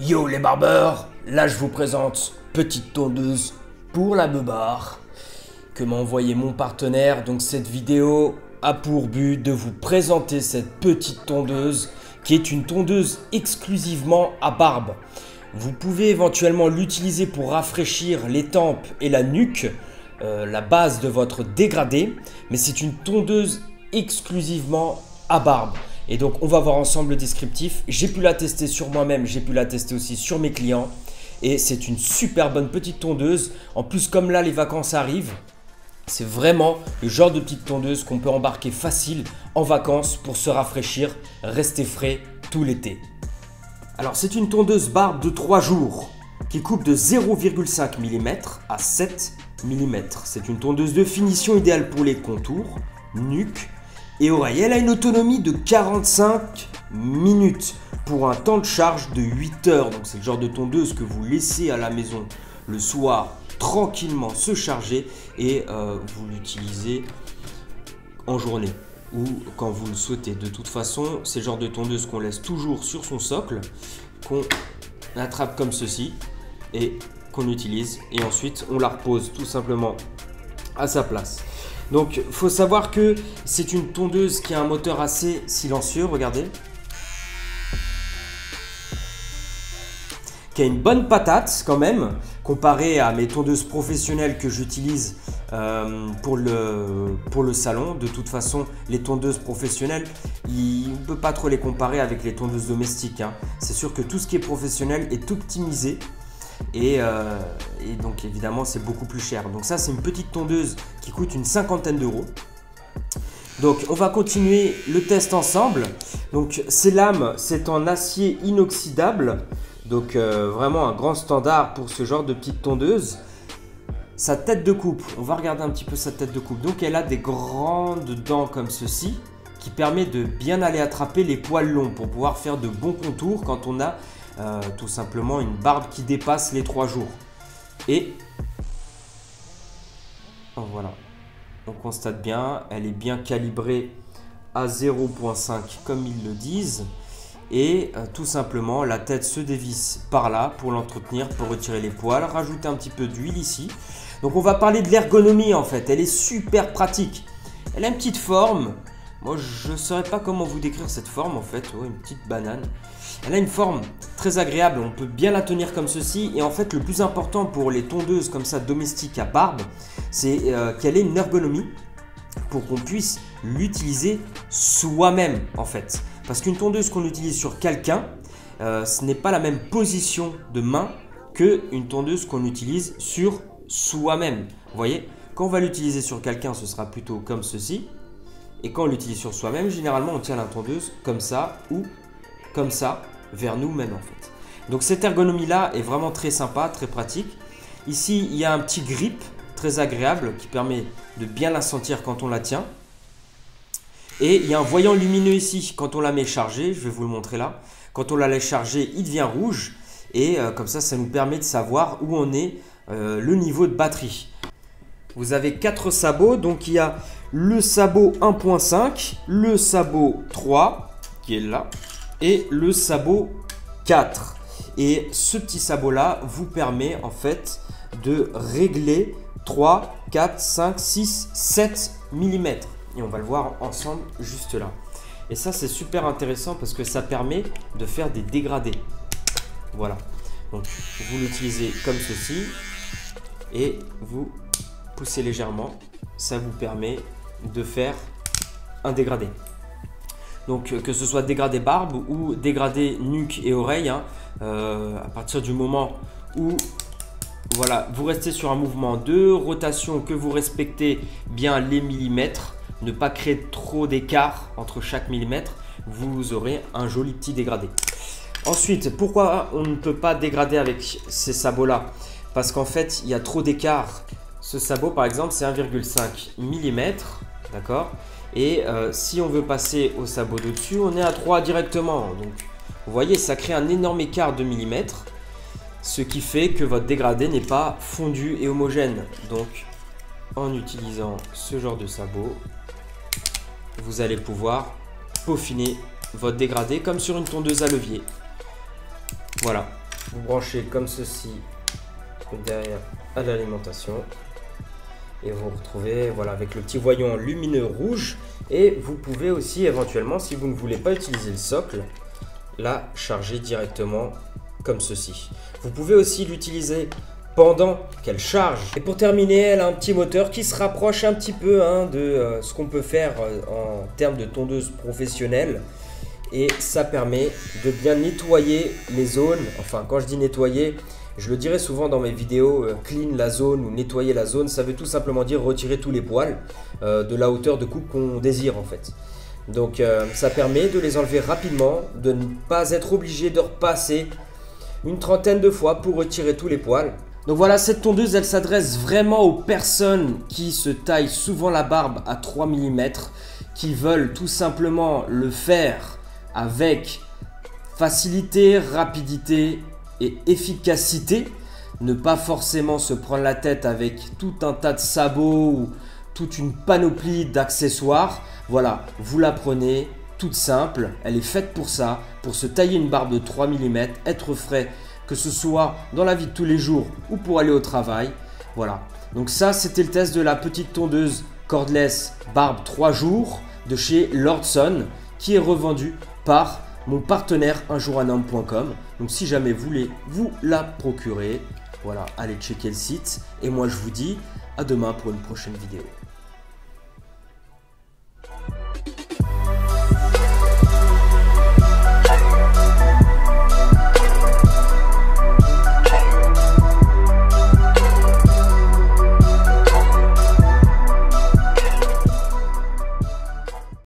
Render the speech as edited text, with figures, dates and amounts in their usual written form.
Yo les barbeurs, là je vous présente petite tondeuse pour la beubare que m'a envoyé mon partenaire. Donc cette vidéo a pour but de vous présenter cette petite tondeuse qui est une tondeuse exclusivement à barbe. Vous pouvez éventuellement l'utiliser pour rafraîchir les tempes et la nuque, la base de votre dégradé, mais c'est une tondeuse exclusivement à barbe. Et donc on va voir ensemble le descriptif. J'ai pu la tester sur moi-même, j'ai pu la tester aussi sur mes clients. Et c'est une super bonne petite tondeuse. En plus, comme là les vacances arrivent, c'est vraiment le genre de petite tondeuse qu'on peut embarquer facile en vacances pour se rafraîchir, rester frais tout l'été. Alors c'est une tondeuse barbe de 3 jours qui coupe de 0,5 mm à 7 mm. C'est une tondeuse de finition idéale pour les contours, nuque et oreilles. Elle a une autonomie de 45 minutes pour un temps de charge de 8 heures. Donc c'est le genre de tondeuse que vous laissez à la maison le soir tranquillement se charger et vous l'utilisez en journée ou quand vous le souhaitez. De toute façon, c'est le genre de tondeuse qu'on laisse toujours sur son socle, qu'on attrape comme ceci et qu'on utilise. Et ensuite, on la repose tout simplement à sa place. Donc, il faut savoir que c'est une tondeuse qui a un moteur assez silencieux, regardez. Qui a une bonne patate quand même, comparé à mes tondeuses professionnelles que j'utilise pour le salon. De toute façon, les tondeuses professionnelles, on ne peut pas trop les comparer avec les tondeuses domestiques, hein. C'est sûr que tout ce qui est professionnel est optimisé. Et donc évidemment c'est beaucoup plus cher. Donc ça c'est une petite tondeuse qui coûte une cinquantaine d'euros. Donc on va continuer le test ensemble. Donc ces lames c'est en acier inoxydable. Donc vraiment un grand standard pour ce genre de petite tondeuse. Sa tête de coupe, on va regarder un petit peu sa tête de coupe. Donc elle a des grandes dents comme ceci qui permet de bien aller attraper les poils longs pour pouvoir faire de bons contours quand on a tout simplement une barbe qui dépasse les 3 jours. Et voilà, on constate bien, elle est bien calibrée à 0,5 comme ils le disent. Et tout simplement, la tête se dévisse par là pour l'entretenir, pour retirer les poils, rajouter un petit peu d'huile ici. Donc on va parler de l'ergonomie en fait, elle est super pratique. Elle a une petite forme. Moi, je ne saurais pas comment vous décrire cette forme en fait. Oh, une petite banane. Elle a une forme très agréable. On peut bien la tenir comme ceci. Et en fait, le plus important pour les tondeuses comme ça domestiques à barbe, c'est qu'elle ait une ergonomie pour qu'on puisse l'utiliser soi-même en fait. Parce qu'une tondeuse qu'on utilise sur quelqu'un, ce n'est pas la même position de main qu'une tondeuse qu'on utilise sur soi-même. Vous voyez, quand on va l'utiliser sur quelqu'un, ce sera plutôt comme ceci. Et quand on l'utilise sur soi-même, généralement, on tient la tondeuse comme ça ou comme ça vers nous-mêmes en fait. Donc cette ergonomie-là est vraiment très sympa, très pratique. Ici, il y a un petit grip très agréable qui permet de bien la sentir quand on la tient. Et il y a un voyant lumineux ici quand on la met chargée. Je vais vous le montrer là. Quand on la laisse charger, il devient rouge. Et comme ça nous permet de savoir où on est le niveau de batterie. Vous avez 4 sabots, donc il y a le sabot 1.5, le sabot 3 qui est là et le sabot 4. Et ce petit sabot là vous permet en fait de régler 3, 4, 5, 6, 7 mm. Et on va le voir ensemble juste là. Et ça c'est super intéressant parce que ça permet de faire des dégradés. Voilà. Donc vous l'utilisez comme ceci et vous poussez légèrement, ça vous permet de faire un dégradé. Donc que ce soit dégradé barbe ou dégradé nuque et oreille, hein, à partir du moment où voilà, vous restez sur un mouvement de rotation, que vous respectez bien les millimètres, ne pas créer trop d'écart entre chaque millimètre, vous aurez un joli petit dégradé. Ensuite, pourquoi on ne peut pas dégrader avec ces sabots là? Parce qu'en fait, il y a trop d'écart. Ce sabot par exemple c'est 1,5 mm, d'accord. Et si on veut passer au sabot de dessus, on est à 3 directement. Donc vous voyez, ça crée un énorme écart de millimètres, ce qui fait que votre dégradé n'est pas fondu et homogène. Donc en utilisant ce genre de sabot, vous allez pouvoir peaufiner votre dégradé comme sur une tondeuse à levier. Voilà, Vous branchez comme ceci derrière à l'alimentation. Et vous retrouvez voilà, avec le petit voyant lumineux rouge. Et vous pouvez aussi éventuellement, si vous ne voulez pas utiliser le socle, la charger directement comme ceci. Vous pouvez aussi l'utiliser pendant qu'elle charge. Et pour terminer, elle a un petit moteur qui se rapproche un petit peu de ce qu'on peut faire en termes de tondeuse professionnelle. Et ça permet de bien nettoyer les zones. Enfin, quand je dis nettoyer, je le dirai souvent dans mes vidéos, clean la zone ou nettoyer la zone, ça veut tout simplement dire retirer tous les poils de la hauteur de coupe qu'on désire en fait. Donc ça permet de les enlever rapidement, de ne pas être obligé de repasser une trentaine de fois pour retirer tous les poils. Donc voilà, cette tondeuse, elle s'adresse vraiment aux personnes qui se taillent souvent la barbe à 3 mm, qui veulent tout simplement le faire avec facilité, rapidité et efficacité. Ne pas forcément se prendre la tête avec tout un tas de sabots ou toute une panoplie d'accessoires. Voilà, vous la prenez, toute simple, elle est faite pour ça, pour se tailler une barbe de 3 mm, être frais, que ce soit dans la vie de tous les jours ou pour aller au travail. Voilà, donc ça c'était le test de la petite tondeuse cordless barbe 3 jours de chez Lordson qui est revendue par mon partenaire unjourunhomme.com. Donc si jamais vous voulez vous la procurer, voilà, allez checker le site. Et moi je vous dis à demain pour une prochaine vidéo.